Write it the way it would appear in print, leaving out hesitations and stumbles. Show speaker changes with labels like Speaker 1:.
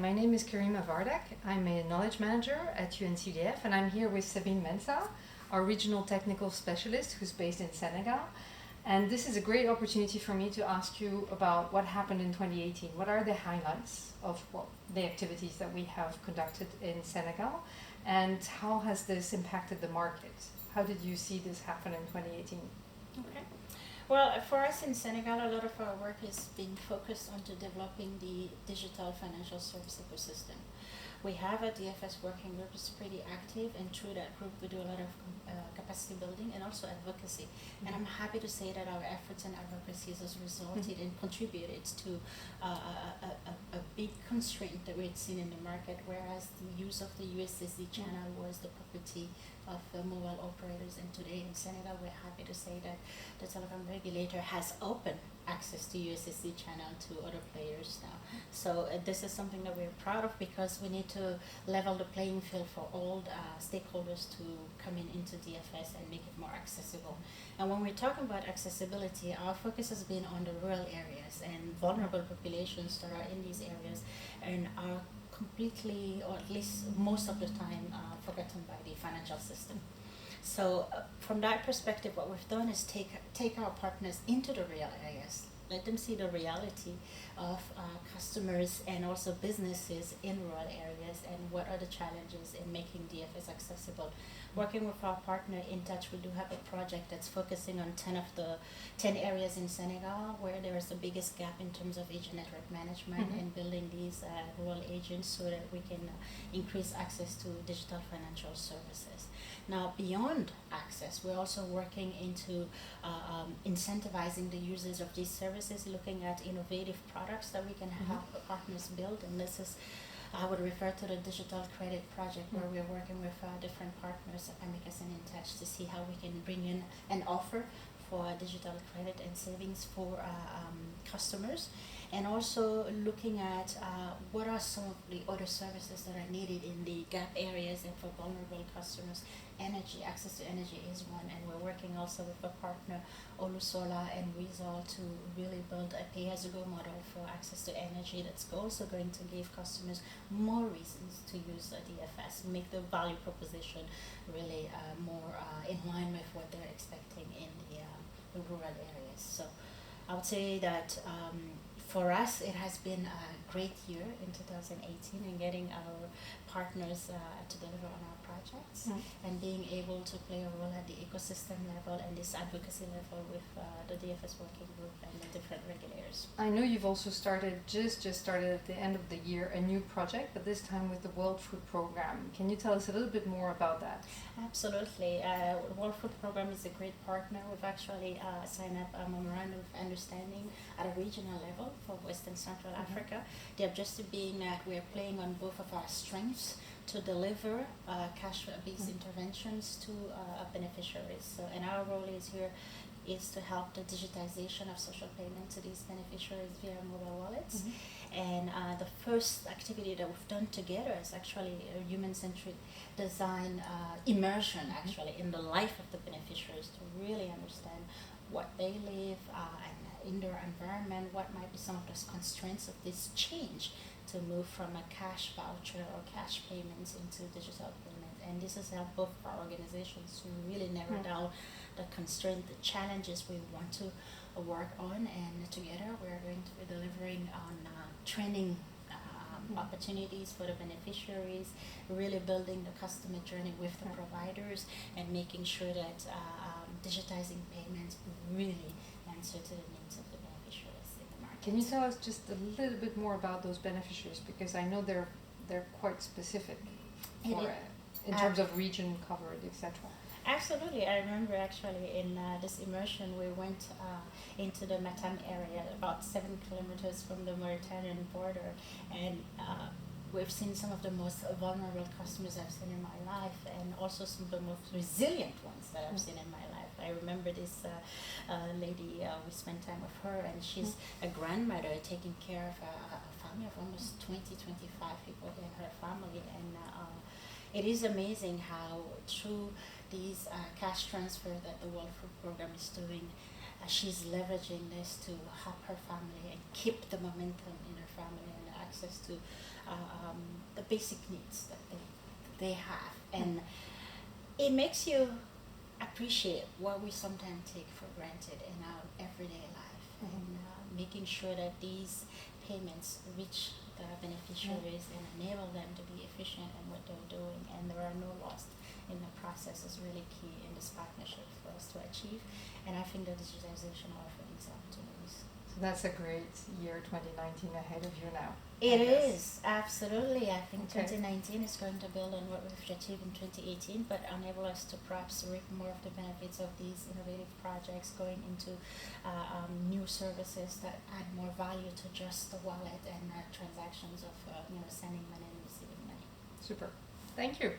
Speaker 1: my name is Karima Vardak. I'm a knowledge manager at UNCDF, and I'm here with Sabine Mensah, our Regional Technical Specialist who's based in Senegal. And this is a great opportunity for me to ask you about what happened in 2018. What are the highlights of the activities that we have conducted in Senegal, and how has this impacted the market? How did you see this happen in 2018?
Speaker 2: Okay. Well, for us in Senegal, a lot of our work is being focused onto developing the digital financial service ecosystem. We have a DFS working group that's pretty active, and through that group we do a lot of capacity building and also advocacy. And I'm happy to say that our efforts and advocacies has resulted and contributed to a big constraint that we had seen in the market, whereas the use of the USSD channel was the property of mobile operators. And today in Senegal, we're happy to say that the telecom regulator has opened access to USSD channel to other players now. So this is something that we're proud of, because we need to level the playing field for all stakeholders to come into DFS and make it more accessible. And when we're talking about accessibility, our focus has been on the rural areas and vulnerable populations that are in these areas and are completely, or at least most of the time, forgotten by the financial system. So from that perspective, what we've done is take our partners into the real areas, let them see the reality of customers and also businesses in rural areas and what are the challenges in making DFS accessible. Working with our partner In Touch, we do have a project that's focusing on 10 areas in Senegal where there is the biggest gap in terms of agent network management and building these rural agents so that we can increase access to digital financial services. Now, beyond access, we're also working into incentivizing the users of these services, looking at innovative products that we can help partners build. And this is, I would refer to the digital credit project, where we're working with different partners, Amicus and In Touch, to see how we can bring in an offer for digital credit and savings for customers. And also looking at what are some of the other services that are needed in the gap areas and for vulnerable customers. Energy, access to energy is one, and we're working also with a partner, Olusola and Weasel, to really build a pay-as-you-go model for access to energy that's also going to give customers more reasons to use a DFS, make the value proposition really more in line with what they're expecting in the rural areas. So I would say that for us, it has been a great year in 2018 in getting our partners to deliver on our projects and being able to play a role at the ecosystem level and this advocacy level with the DFS working group and the different regulators.
Speaker 1: I know you've also just started at the end of the year a new project, but this time with the World Food Program. Can you tell us a little bit more about that?
Speaker 2: Absolutely. The World Food Program is a great partner. We've actually signed up a memorandum of understanding at a regional level for West and Central Africa. The objective being that we are playing on both of our strengths to deliver cash-based interventions to beneficiaries. So, and our role is to help the digitization of social payment to these beneficiaries via mobile wallets. And the first activity that we've done together is actually a human-centric design immersion, actually, in the life of the beneficiaries, to really understand what they live and in their environment, what might be some of those constraints of this change to move from a cash voucher or cash payments into digital payment. And this has helped both of our organizations to really narrow down the constraint, the challenges we want to work on, and together we're going to be delivering on training opportunities for the beneficiaries, really building the customer journey with the providers and making sure that digitizing payments really answer to the needs of the beneficiaries in the market.
Speaker 1: Can you tell us just a little bit more about those beneficiaries, because I know they're quite specific in terms of region covered, etc.
Speaker 2: Absolutely. I remember actually in this immersion we went into the Matam area, about 7 kilometers from the Mauritanian border, and we've seen some of the most vulnerable customers I've seen in my life, and also some of the most resilient ones that I've seen in my life. I remember this lady, we spent time with her, and she's a grandmother taking care of a family of almost 20-25 people in her family, and it is amazing how through these cash transfer that the World Food Program is doing, she's leveraging this to help her family and keep the momentum in her family and access to the basic needs that they have, and it makes you appreciate what we sometimes take for granted in our everyday life, and making sure that these payments reach the beneficiaries and enable them to be efficient in what they're doing, and there are no loss in the process is really key in this partnership for us to achieve. And I think that digitization offers these opportunities.
Speaker 1: So that's a great year 2019 ahead of you now.
Speaker 2: It is, absolutely. I think
Speaker 1: Okay.
Speaker 2: 2019 is going to build on what we've achieved in 2018, but enable us to perhaps reap more of the benefits of these innovative projects, going into new services that add more value to just the wallet and transactions of sending money and receiving money.
Speaker 1: Super. Thank you.